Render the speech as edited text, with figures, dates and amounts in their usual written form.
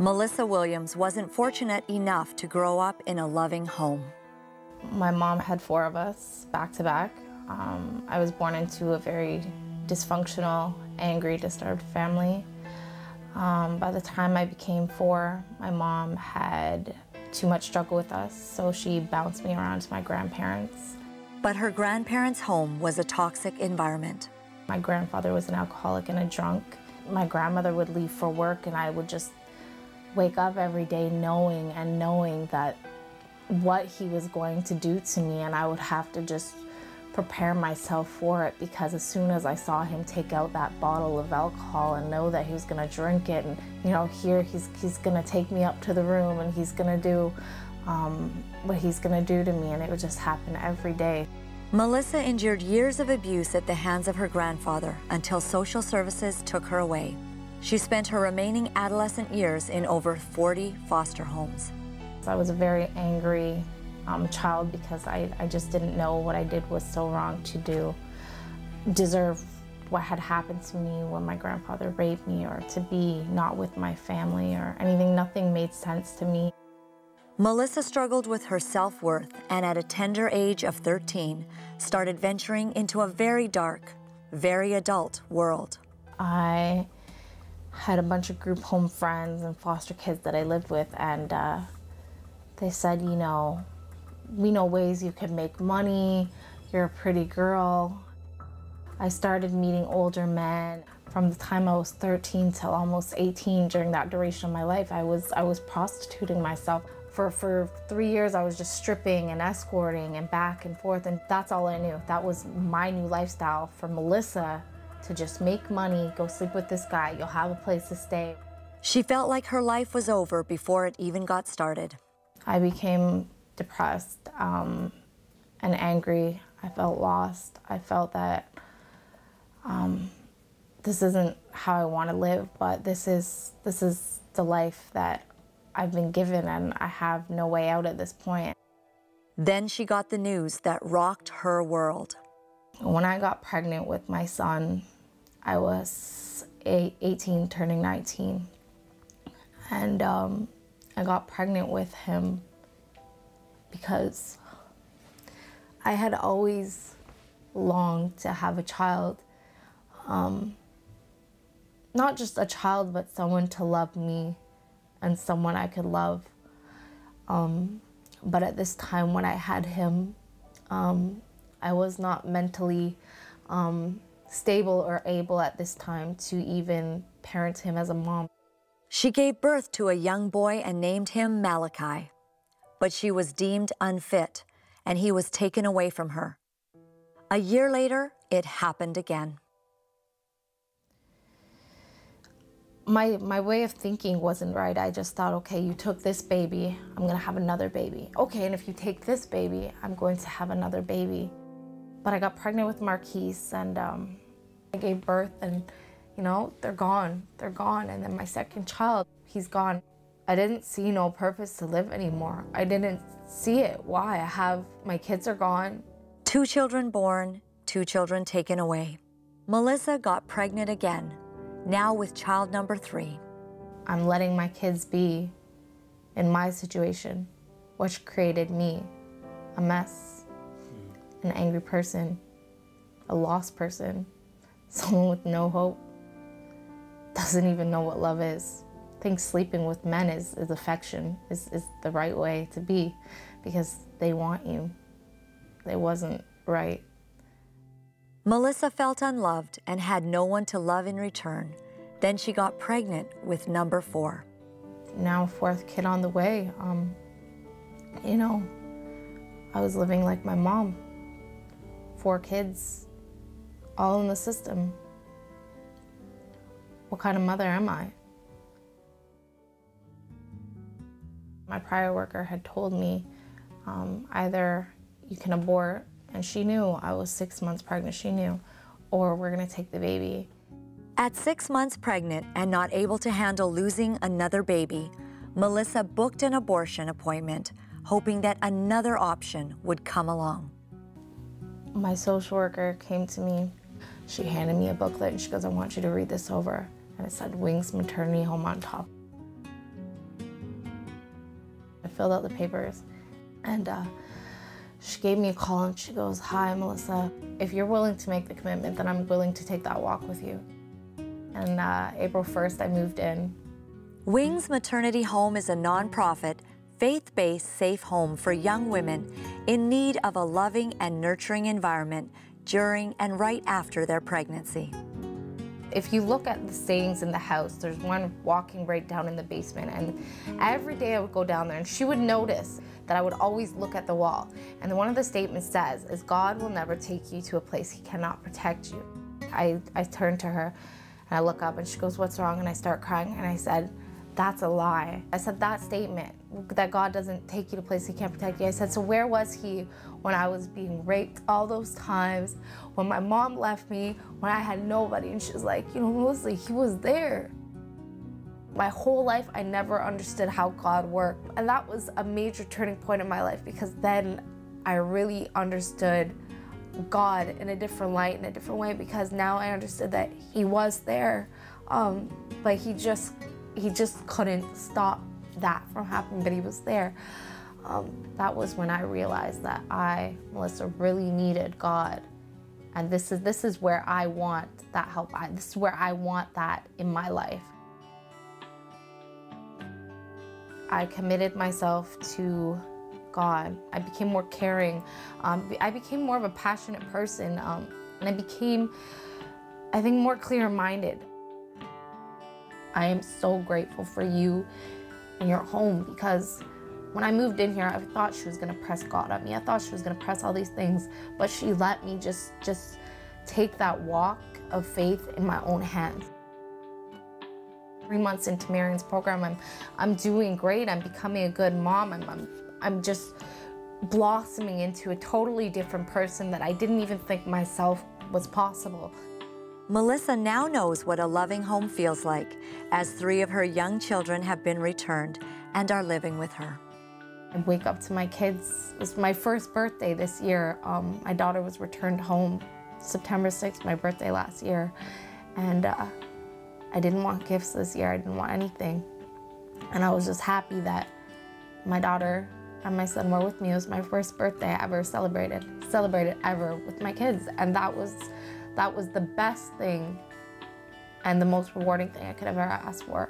Melissa Williams wasn't fortunate enough to grow up in a loving home. My mom had 4 of us back to back. I was born into a very dysfunctional, angry, disturbed family. By the time I became 4, my mom had too much struggle with us, so she bounced me around to my grandparents. But her grandparents' home was a toxic environment. My grandfather was an alcoholic and a drunk. My grandmother would leave for work, and I would just wake up every day knowing that what he was going to do to me, and I would have to just prepare myself for it, because as soon as I saw him take out that bottle of alcohol and know that he was going to drink it, and here he's going to take me up to the room and he's going to do what he's going to do to me, and it would just happen every day. Melissa endured years of abuse at the hands of her grandfather until social services took her away. She spent her remaining adolescent years in over 40 foster homes. I was a very angry child, because I just didn't know what I did was so wrong to deserve what had happened to me when my grandfather raped me, or to be not with my family or anything. Nothing made sense to me. Melissa struggled with her self-worth, and at a tender age of 13, started venturing into a very dark, very adult world. I had a bunch of group home friends and foster kids that I lived with, and they said, we know ways you can make money, you're a pretty girl. I started meeting older men. From the time I was 13 till almost 18, during that duration of my life, I was prostituting myself. For 3 years, I was just stripping and escorting and back and forth, and that's all I knew. That was my new lifestyle for Melissa, to just make money, go sleep with this guy, you'll have a place to stay. She felt like her life was over before it even got started. I became depressed and angry. I felt lost. I felt that this isn't how I want to live, but this is the life that I've been given, and I have no way out at this point. Then she got the news that rocked her world. When I got pregnant with my son, I was 18, turning 19. And I got pregnant with him because I had always longed to have a child. Not just a child, but someone to love me and someone I could love. But at this time when I had him, I was not mentally stable or able at this time to even parent him as a mom. She gave birth to a young boy and named him Malachi, but she was deemed unfit, and he was taken away from her. A year later, it happened again. My way of thinking wasn't right. I just thought, okay, you took this baby, I'm gonna have another baby. Okay, and if you take this baby, I'm going to have another baby. But I got pregnant with Marquise, and I gave birth, and they're gone. They're gone. And then my second child, he's gone. I didn't see no purpose to live anymore. I didn't see it. Why? My kids are gone. 2 children born, 2 children taken away. Melissa got pregnant again, now with child number 3. I'm letting my kids be in my situation, which created me a mess, an angry person, a lost person, someone with no hope, doesn't even know what love is. Thinks sleeping with men is affection, is the right way to be, because they want you. It wasn't right. Melissa felt unloved and had no one to love in return. Then she got pregnant with number 4. Now 4th kid on the way. I was living like my mom. 4 kids, all in the system. What kind of mother am I? My prior worker had told me either you can abort, and she knew I was 6 months pregnant, she knew, or we're gonna take the baby. At 6 months pregnant and not able to handle losing another baby, Melissa booked an abortion appointment, hoping that another option would come along. My social worker came to me. She handed me a booklet and she goes, I want you to read this over. And it said Wings Maternity Home on top. filled out the papers. And she gave me a call and she goes, "Hi, Melissa. If you're willing to make the commitment, then I'm willing to take that walk with you." And April 1st, I moved in. Wings Maternity Home is a nonprofit, faith-based safe home for young women in need of a loving and nurturing environment during and right after their pregnancy. If you look at the sayings in the house, there's one walking right down in the basement, and every day I would go down there and she would notice that I would always look at the wall. And one of the statements says, is God will never take you to a place he cannot protect you. I turned to her and I look up and she goes, "What's wrong?" And I start crying and I said, "That's a lie." I said, that statement, that God doesn't take you to a place he can't protect you. I said, so where was he when I was being raped all those times, when my mom left me, when I had nobody? And she's like, you know, Melissa, he was there. My whole life, I never understood how God worked. And that was a major turning point in my life, because then I really understood God in a different light, in a different way, because now I understood that he was there, but he just couldn't stop that from happening, but he was there. That was when I realized that I, Melissa, really needed God. And this is where I want that help. This is where I want that in my life. I committed myself to God. I became more caring. I became more of a passionate person. And I became, I think, more clear-minded. I am so grateful for you and your home, because when I moved in here, I thought she was gonna press God on me. I thought she was gonna press all these things, but she let me just take that walk of faith in my own hands. 3 months into Marion's program, I'm doing great. I'm becoming a good mom. I'm just blossoming into a totally different person that I didn't even think myself was possible. Melissa now knows what a loving home feels like, as 3 of her young children have been returned and are living with her. I wake up to my kids. It's my first birthday this year. My daughter was returned home September 6th, my birthday last year. And I didn't want gifts this year. I didn't want anything. And I was just happy that my daughter and my son were with me. It was my first birthday I ever celebrated ever with my kids. And that was the best thing and the most rewarding thing I could have ever asked for.